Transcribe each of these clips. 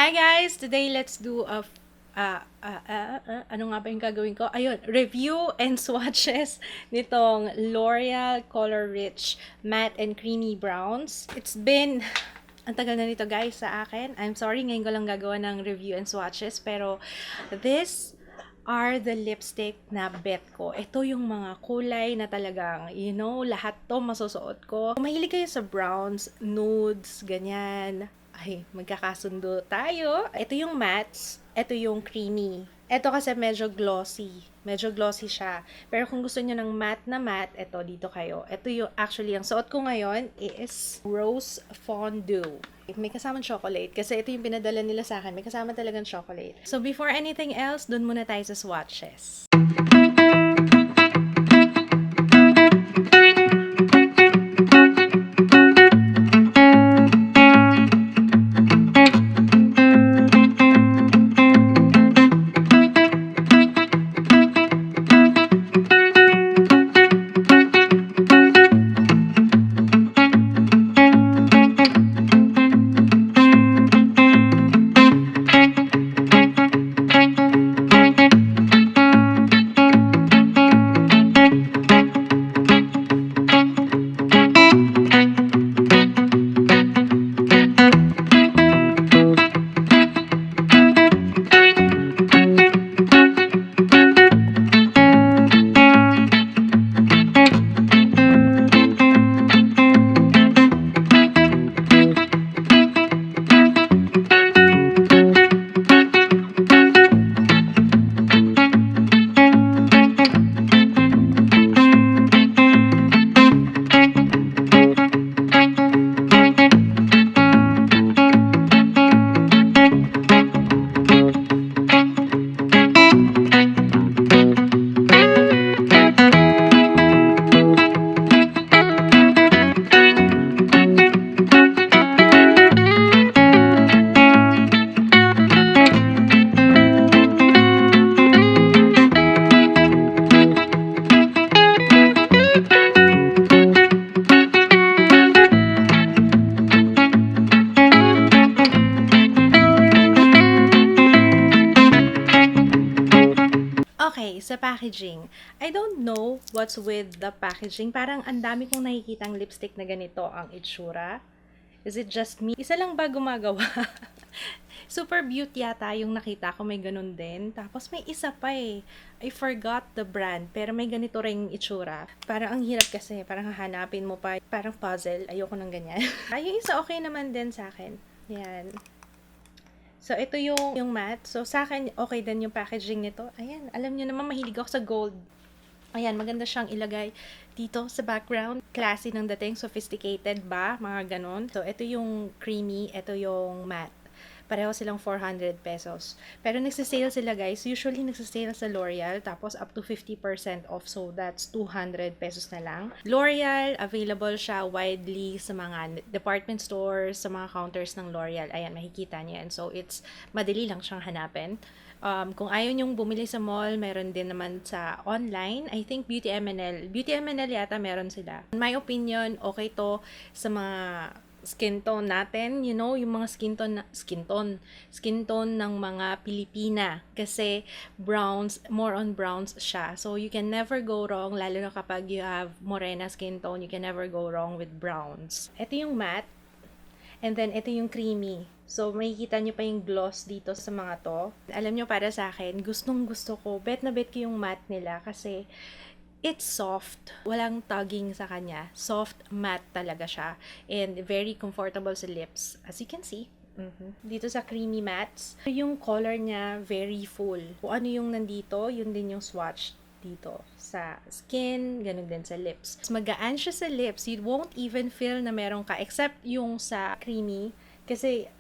Hi guys! Today, let's do ano nga ba yung gagawin ko? Ayun, review and swatches nitong L'Oreal Color Rich Matte and Creamy Browns. It's been, ang tagal na nito guys sa akin. I'm sorry, ngayon ko lang gagawa ng review and swatches. Pero, this are the lipstick na bet ko. Ito yung mga kulay na talagang, lahat to masusuot ko. Kung mahilig kayo sa browns, nudes, ganyan, ay, magkakasundo tayo. Ito yung mattes, ito yung creamy. Ito kasi medyo glossy. Medyo glossy siya. Pero kung gusto niyo ng matte na matte, ito dito kayo. Ito yung, actually, ang suot ko ngayon is Rose Fondue. May kasamang chocolate. Kasi ito yung pinadala nila sa akin. May kasama talagang chocolate. So, before anything else, dun muna tayo sa swatches. Okay, sa packaging. I don't know what's with the packaging. Parang ang dami kong nakikitang lipstick na ganito ang itsura. Is it just me? Isa lang ba gumagawa? Super Beauty yata yung nakita ko may ganun din. Tapos may isa pa eh. I forgot the brand. Pero may ganito ring itsura. Parang ang hirap kasi. Parang hahanapin mo pa. Parang puzzle. Ayoko ng ganyan. Yung isa okay naman din sa akin. Yan. So, ito yung matte. So, sa akin, okay din yung packaging nito. Ayan, alam nyo naman, mahilig ako sa gold. Ayan, maganda siyang ilagay dito sa background. Classy ng dating, sophisticated ba? Mga ganon. So, ito yung creamy, ito yung matte. Pareho silang 400 pesos. Pero nagsisale sila guys. Usually nagsisale sa L'Oreal. Tapos up to 50% off. So that's 200 pesos na lang. L'Oreal, available siya widely sa mga department stores, sa mga counters ng L'Oreal. Ayan, makikita niyo yan. So it's madali lang siyang hanapin. Kung ayaw nyong bumili sa mall, meron din naman sa online. I think Beauty M&L. Beauty M&L yata meron sila. In my opinion, okay to sa mga skin tone natin, yung mga skin tone ng mga Pilipina kasi browns, more on browns siya. So you can never go wrong, lalo na kapag you have morena skin tone, you can never go wrong with browns. Ito yung matte, and then ito yung creamy. So makikita nyo pa yung gloss dito sa mga to. Alam nyo, para sa akin, gustong gusto ko, bet na bet ko yung matte nila kasi it's soft. Walang tugging sa kanya. Soft, matte talaga siya. And very comfortable sa lips. As you can see. Dito sa creamy mattes, yung color niya very full. Kung ano yung nandito, yun din yung swatch dito sa skin, ganun din sa lips. Magaan siya sa lips. You won't even feel na meron ka, except yung sa creamy. Kasi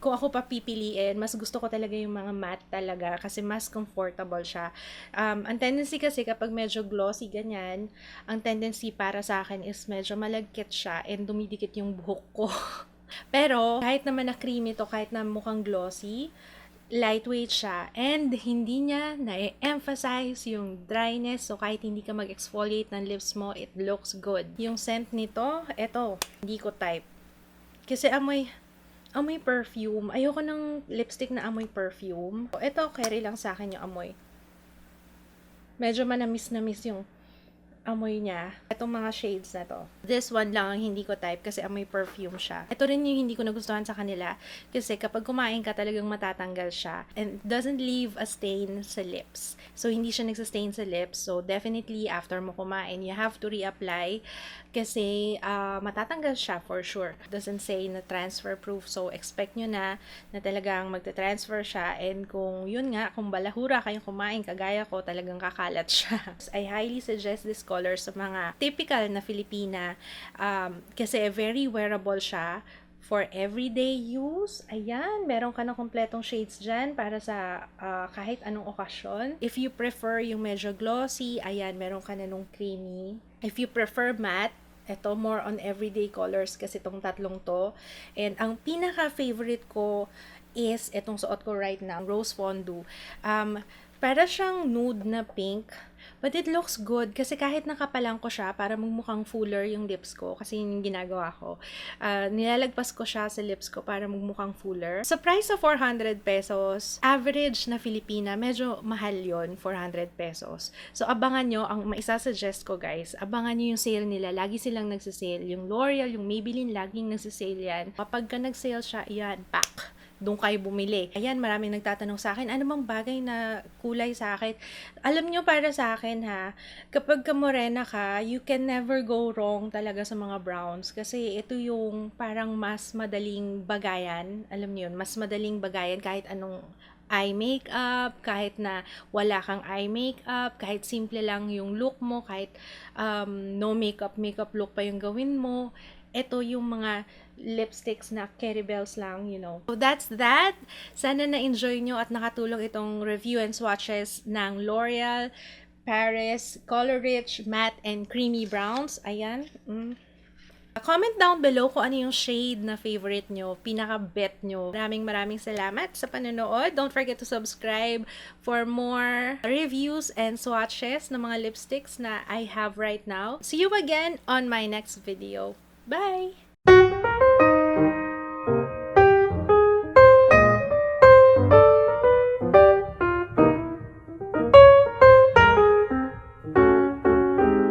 kung ako pa pipiliin, mas gusto ko talaga yung mga matte talaga kasi mas comfortable siya. Ang tendency kasi kapag medyo glossy ganyan, ang tendency para sa akin is medyo malagkit siya and dumidikit yung buhok ko. Pero kahit naman na creamy to, kahit na mukhang glossy, lightweight siya and hindi niya na-emphasize yung dryness. So kahit hindi ka mag-exfoliate ng lips mo, it looks good. Yung scent nito, eto, hindi ko type. Kasi amoy perfume. Ayoko ng lipstick na amoy perfume. Ito, carry lang sa akin yung amoy. Medyo manamis na miss yung amoy niya. Itong mga shades na to. This one lang ang hindi ko type kasi amoy perfume siya. Ito rin yung hindi ko nagustuhan sa kanila kasi kapag kumain ka talagang matatanggal siya and doesn't leave a stain sa lips. So, hindi siya nagsastain sa lips. So, definitely after mo kumain, you have to reapply kasi matatanggal siya for sure. Doesn't say na transfer proof. So, expect nyo na talagang magta-transfer siya and kung yun nga, kung balahura kayong kumain kagaya ko, talagang kakalat siya. I highly suggest this color sa mga typical na Filipina kasi very wearable siya for everyday use. Ayan, meron ka na kompletong shades dyan para sa kahit anong okasyon. If you prefer yung medyo glossy, ayan, meron ka na nung creamy. If you prefer matte, ito more on everyday colors kasi itong tatlong to. And ang pinaka-favorite ko is itong suot ko right now, Rose Fondue. Para siyang nude na pink, but it looks good kasi kahit nakapalang ko siya para magmukhang fuller yung lips ko kasi yun yung ginagawa ko. Nilalagpas ko siya sa lips ko para magmukhang fuller. Sa price of 400 pesos, average na Filipina, medyo mahal yon 400 pesos. So abangan nyo, ang maisasuggest ko guys, abangan nyo yung sale nila. Lagi silang nagsisale. Yung L'Oreal, yung Maybelline, laging nagsisale yan. Kapag ka nag-sale siya, yan, pack. Doon kayo bumili. Ayan, maraming nagtatanong sa akin, ano bang bagay na kulay sa akin? Alam nyo, para sa akin ha, kapag ka morena ka, you can never go wrong talaga sa mga browns. Kasi ito yung parang mas madaling bagayan. Alam nyo yun, mas madaling bagayan kahit anong eye makeup, kahit na wala kang eye makeup, kahit simple lang yung look mo, kahit no makeup look pa yung gawin mo. Ito yung mga lipsticks na Carry Bells lang, you know. So that's that. Sana na-enjoy nyo at nakatulong itong review and swatches ng L'Oreal Paris Color Rich Matte and Creamy Browns. Ayan. Comment down below kung ano yung shade na favorite nyo, pinaka-bet nyo. Maraming salamat sa panonood. Don't forget to subscribe for more reviews and swatches ng mga lipsticks na I have right now. See you again on my next video. Bye!